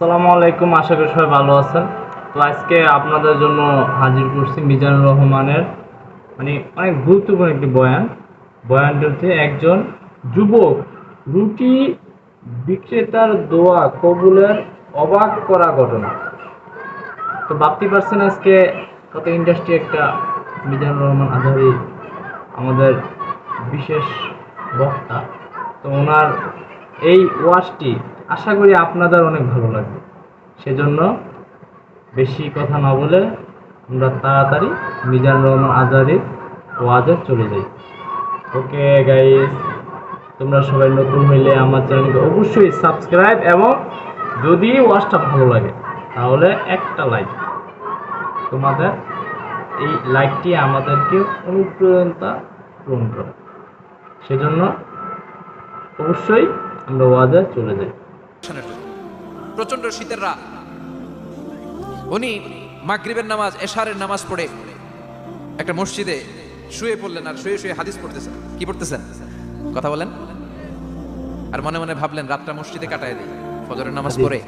আসসালামু আলাইকুম, আশা করি সবাই ভালো আছেন। তো আজকে আপনাদের জন্য হাজির করছি মিজানুর রহমানের অনেক গুরুত্বপূর্ণ একটি বয়ান। বয়ানটিতে একজন যুবক রুটি বিক্রেতার দোয়া কবুলের অবাক করা ঘটনা। তো ভাবতে পারছেন আজকে কত ইন্ডাস্ট্রি একটা মিজানুর রহমান আজহারি আমাদের বিশেষ বক্তা। তো ওনার এই ওয়াজটি আশা করি আপনাদের অনেক ভালো লাগবে। সেজন্য বেশি কথা না বলে আমরা তাড়াতাড়ি মিজানুর রহমান আজহারির ওয়াজে চলে যাই। ওকে গাইস, তোমরা সবাই নতুন হইলে আমার চ্যানেলকে অবশ্যই সাবস্ক্রাইব, এবং যদি ওয়াজটা ভালো লাগে তাহলে একটা লাইক। তোমাদের এই লাইকটি আমাদেরকে অনুপ্রেরণা পূরণ করে। সেজন্য অবশ্যই আমরা ওয়াজে চলে যাই। প্রচন্ড শীতের রাত, উনি মাগরিবের নামাজ এশারের নামাজ পড়ে একটা মসজিদে শুয়ে পড়লেন, আর শুয়ে শুয়ে হাদিস পড়তেছেন। কি পড়তেছেন? কথা বলেন। আর মনে মনে ভাবলেন রাতটা মসজিদে কাটায় দিই, ফজরের নামাজ পড়ে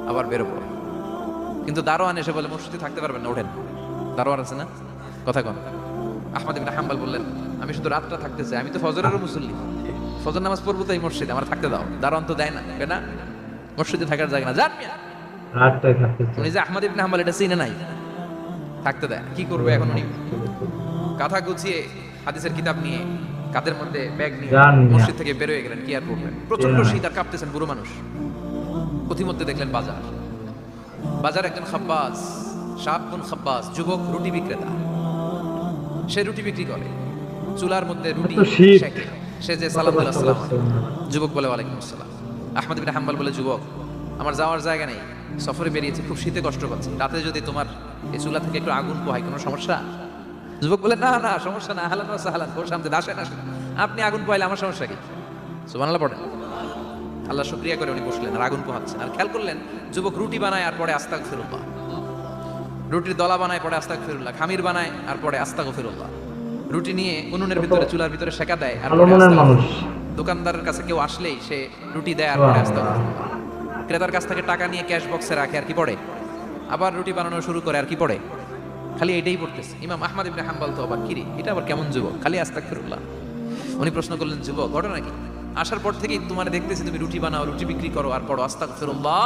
আবার বেরোবো। কিন্তু দারোয়ান এসে বলে মসজিদে থাকতে পারবেন না, ওঠেন। দারোয়ান আছে না, কথা কন। আহমদ ইবনে হাম্বল বললেন, আমি শুধু রাতটা থাকতে চাই, আমি তো ফজরেরও মুসল্লি, ফজর নামাজ পড়বো তো এই মসজিদে, আমার থাকতে দাও। দারোয়ান তো দেয় না, কেনা মসজিদে থাকার জায়গা না, যান মিয়া। উনি যে আহমদ ইবনে হাম্বল এটা চিনে নাই, থাকতে দেয়। কি করবে এখন? উনি কাঁথা গুছিয়ে হাদিসের কিতাব নিয়ে কাঁধের মধ্যে ব্যাগ নিয়ে মসজিদ থেকে বের হয়ে গেলেন। কি আর করবেন, প্রচন্ড শীত, আর কাঁপতেছেন, বুড়ো মানুষ। পথিমধ্যে দেখলেন বাজার, বাজার একজন খাব্বাস, শাবুন খাব্বাস, যুবক রুটি বিক্রেতা। সে রুটি বিক্রি করে, চুলার মধ্যে রুটি সেকে। সে যে সালাম দিল, আসসালামু আলাইকুম। যুবক বলে ওয়ালাইকুম আসসালাম। আহমদ ইবনে হাম্বল বলে, যুবক আমার যাওয়ার জায়গা নেই, সফরে বেরিয়েছি, খুব শীতে কষ্ট পাচ্ছি, রাতে যদি তোমার এই চুলা থেকে একটু আগুন পোহাই কোনো সমস্যা? যুবক বলে, না না সমস্যা না, আহলান ওয়া সাহলান, ওর সামনে আসেন আসেন, আপনি আগুন পোহাইলে আমার সমস্যা কি? সুবহানাল্লাহ পড়েন। আল্লাহ শুকরিয়া করে উনি বসলেন আর আগুন পোহাচ্ছেন। আর খেয়াল করলেন যুবক রুটি বানায় আর পরে আস্তাগফিরুল্লাহ, রুটির দলা বানায় পরে আস্তাগফিরুল্লাহ, খামির বানায় আর পরে আস্তাগফিরুল্লাহ, রুটি নিয়ে উনুনের ভিতরে চুলার ভিতরে সেকা দেয় আর পরে আস্তাগফিরুল্লাহ। দোকানদারের কাছে কেউ আসলেই সে রুটি দেয় আর পরে আস্তাগফিরুল্লাহ। ক্রেতার কাছ থেকে টাকা নিয়ে ক্যাশ বক্সে রাখে আর কি পড়ে, আবার রুটি বানানো শুরু করে আর কি পড়ে, খালি এটাই পড়তেছে। ইমাম আহমদ ইবনে হাম্বল তো অবাক, কিরে এটা আবার কেমন যুবক, খালি আস্তাগফিরুল্লাহ। উনি প্রশ্ন করলেন, যুবক ঘটনা কি? আসার পর থেকেই তোমার দেখতেছি তুমি রুটি বানাও, রুটি বিক্রি করো আর পড়ো আস্তাগফিরুল্লাহ,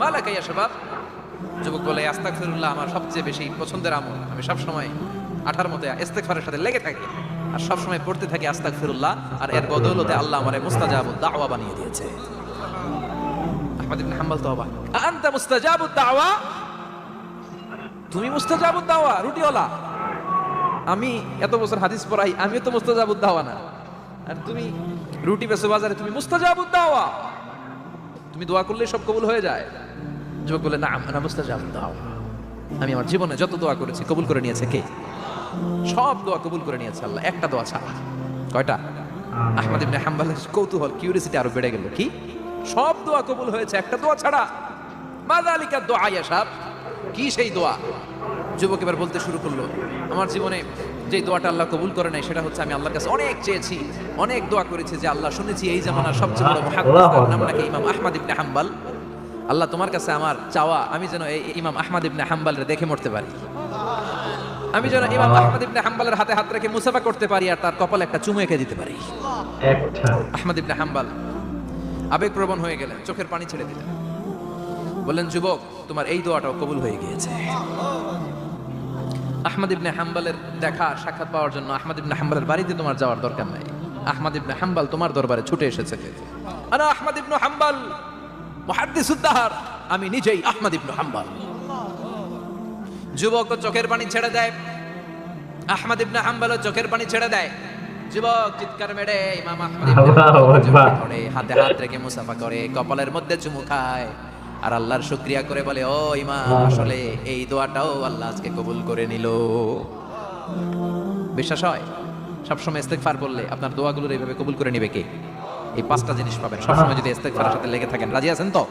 মালাকা ইয়া শাবাব। যুবক বলে, আস্তাগফিরুল্লাহ আমার সবচেয়ে বেশি পছন্দের আমল, আমি সব সময় আঠার মতো ইস্তেগফারের সাথে লেগে থাকি আর সব সময় পড়তে থাকি আস্তাগফিরুল্লাহ, আর এর বদৌলতে আল্লাহ আমারে মুস্তাজাবুদ দাওয়া বানিয়ে দিয়েছে। আহমদ ইবনে হাম্বল তো অবাক, আনতা মুস্তাজাবুদ দাওয়া, তুমি মুস্তাজাবুদ দাওয়া রুটিওয়ালা? আমি এত বছর হাদিস পড়াই, আমিও তো মুস্তাজাবুদ দাওয়া না, আর তুমি রুটি বেচো বাজারে, তুমি মুস্তাজাবুদ দাওয়া, তুমি দোয়া করলে সব কবুল হয়ে যায়? যুবক বলে, না আনা মুস্তাজাবুদ দাওয়া, আমি আমার জীবনে যত দোয়া করেছি কবুল করে নিয়েছে কে? সব দোয়া কবুল করে নিয়েছে আল্লাহ, একটা দোয়া ছাড়া। কয়টা? আহমদ ইবনে হাম্বলের কৌতূহল, কিউরিসিটি আরো বেড়ে গেল। কি? সব দোয়া কবুল হয়েছে একটা দোয়া ছাড়া। মাযালিকা দুআ ইয়া শাব, কি সেই দোয়া? যুবক এবার বলতে শুরু করলো, আমার জীবনে যে দোয়াটা আল্লাহ কবুল করে নাই সেটা হচ্ছে আমি আল্লাহর কাছে অনেক চেয়েছি, অনেক দোয়া করেছি যে আল্লাহ, শুনেছি এই জামানার সবচেয়ে বড় মুহাদ্দিস নাম নাকি ইমাম আহমদ ইবনে হাম্বল, আল্লাহ তোমার কাছে আমার চাওয়া আমি যেন এই ইমাম আহমদ ইবনে হাম্বলের দেখে মরতে পারি, আমি যেন ইমাম আহমদ ইবনে হাম্বলের হাতে হাত রেখে মুসাফা করতে পারি আর তার কপালে একটা চুমু এঁকে দিতে পারি। আহমদ ইবনে হাম্বল আবেগপ্রবণ হয়ে গেলেন, চোখের পানি ছেড়ে দিলেন, বললেন, যুবক তোমার এই দোয়াটাও কবুল হয়ে গিয়েছে। আহমদ ইবনে হাম্বলের দেখা সাক্ষাৎ পাওয়ার জন্য আহমদ ইবনে হাম্বলের বাড়িতে তোমার যাওয়ার দরকার নাই, আহমদ ইবনে হাম্বল তোমার দরবারে ছুটে এসেছে। আনা আহমদ ইবনে হাম্বল মুহাদ্দিসুদ দাহর, আমি নিজেই আহমদ ইবনে হাম্বল। যুবক চোখের পানি ছেড়ে দেয়, আহমদ ইবনে হাম্বল চোখের পানি ছেড়ে দেয়। যুবক চিৎকার মেরে ইমাম আহমদ ইবনে হাম্বল হাতে হাত রেখে মুসাফা করে, কপালের মধ্যে চুমু খায় আর আল্লাহর শুকরিয়া করে বলে, ও ইমাম, আসলে এই দোয়াটাও আল্লাহ আজকে কবুল করে নিল। বিশ্বাস হয়? সবসময় ইস্তেগফার বললে আপনার দোয়াগুলোর এইভাবে কবুল করে নিবে কে? এই পাঁচটা জিনিস পাবেন সবসময় যদি ইস্তেগফারের সাথে লেগে থাকেন। রাজি আছেন তো?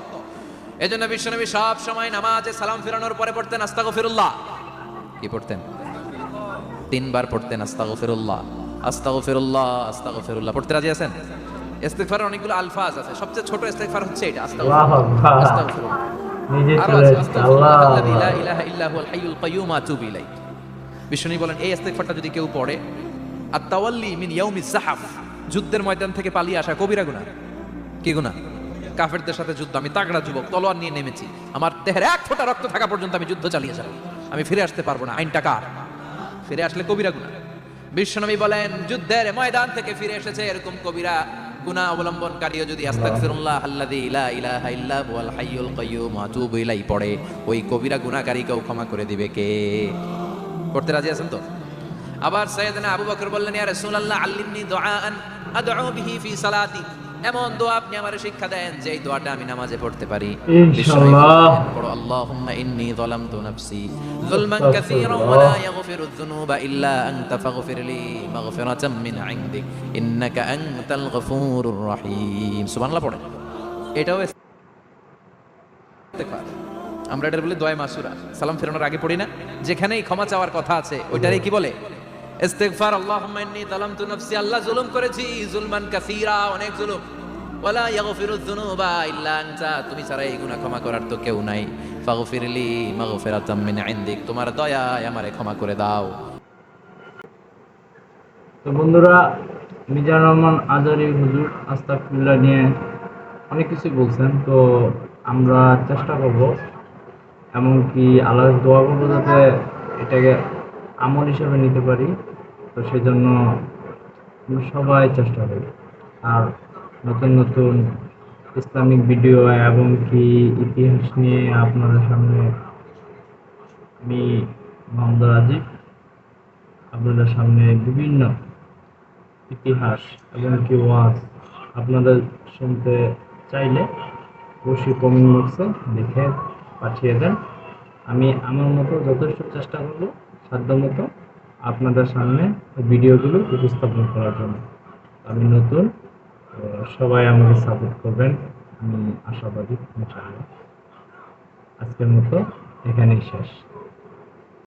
এজন্য বিশ্বনবী সব সময় নামাজে সালাম ফেরানোর পরে পড়তেন আস্তাগফিরুল্লাহ। কি পড়তেন? 3 বার পড়তেন আস্তাগফিরুল্লাহ, আস্তাগফিরুল্লাহ, আস্তাগফিরুল্লাহ। পড়তে রাজি আছেন? ইস্তেগফারের অনেকগুলো আলফাজ আছে, সবচেয়ে ছোট ইস্তেগফার হচ্ছে এটা, বাহ, বাহ। আস্তাগফিরুল্লাহ। নিজে আরো চলে আছে এসছে, আস্তাগফিরুল্লাহ আল্লাহ আল্লাযী লা ইলাহা ইল্লা হুয়াল হাইয়ুল কাইয়্যুম আতুবু ইলাইহি। বিষ্ণু বলেন এই ইস্তেগফারটা যদি কেউ পড়ে, আত-তাওয়াল্লি মিন ইয়াউমিজ যাহাফ, যুদ্ধের ময়দান থেকে পালিয়ে আসা কবিরা গুনাহ। কি গুনাহ? কাফেরদের সাথে যুদ্ধ, আমি তাগড়া যুবক, তলোয়ার নিয়ে নেমেছি, আমার দেহের এক ফোঁটা রক্ত থাকা পর্যন্ত আমি যুদ্ধ চালিয়ে যাব, আমি ফিরে আসতে পারবো না, আইনটা কার? ফিরে আসলে কবিরা গুনাহ। বিশ্বনবী বলেন যুদ্ধের ময়দান থেকে ফিরে এসেছে এরকম কবিরা গুনাহ অবলম্বনকারীও যদি আস্তাগফিরুল্লাহ আল্লাযী লা ইলাহা ইল্লা হুয়াল হাইয়ুল কাইয়্যুম আতুবু ইলাইহি পড়ে, ওই কবিরা গুনাহকারীকেও ক্ষমা করে দিবে কে? করতে রাজি আছেন তো? আবার সাইয়েদনা আবু বকর বললেন, ইয়া রাসূলুল্লাহ আল্লিমনি দুআআন আদউ বিহি ফি সালাতি, এমন দোয়া আপনি আমারে শিক্ষা দেন যে এই দোয়াটা আমি নামাজে পড়তে পারি। ইনশাআল্লাহ। পড়ো আল্লাহুম্মা ইন্নী যালামতু নাফসি যুলমান কাসীরান ওয়া লা ইয়াগফিরুয যুনুবা ইল্লা আনতা ফাগফিরলি মাগফিরাতাম মিন ইনদিক ইন্নাকা আনতাল গফুরুর রহিম। সুবহানাল্লাহ পড়েন। এটাও ইস্তেগফার। আমরা এটা বলি দোয়া মাসুরা, সালাম ফেরানোর আগে পড়ি না? যেখানেই ক্ষমা চাওয়ার কথা আছে ওইটারে কি বলে? ইস্তেগফার। আল্লাহুম্মা ইন্নী যালামতু নাফসি, আল্লাহ জুলুম করেছি, যুলমান কাসীরা, অনেক জুলুম, ওয়ালা ইয়াগফিরুয যুনুবা ইল্লা আনতা, তুমি ছাড়া এই গুনাহ ক্ষমা করার তো কেউ নাই, ফাগফিরলি মাগফিরাতাম মিন ইনদিক, তোমার দয়ায় আমারে ক্ষমা করে দাও। তো বন্ধুরা, মিজানুর রহমান আজারি হুজুর আস্তাগফিরুল্লাহ নিয়ে অনেক কিছু বলছেন, তো আমরা চেষ্টা করব, এমনকি আল্লাহর দোয়া করবো যাতে এটাকে আমল হিসেবে নিতে পারি। তো সেজন্য আমরা সবাই চেষ্টা করি। আর নতুন নতুন ইসলামিক ভিডিও এবং কি ইতিহাস নিয়ে আপনাদের সামনে আমি মোহাম্মদ রাজীব আপনাদের সামনে বিভিন্ন ইতিহাস এবং কি ওয়াজ আপনাদের শুনতে চাইলে অবশ্যই কমেন্ট বক্সে লিখে পাঠিয়ে দেন। আমি আমার মতো যথেষ্ট চেষ্টা করব সাধ্য মতো আপনাদের সামনে ভিডিওগুলো উপস্থাপন করার জন্য। আমি নতুন, তো সবাই আমাকে সাপোর্ট করবেন, আমি আশাবাদী ইনশাআল্লাহ। আজকের মতো এখানেই শেষ।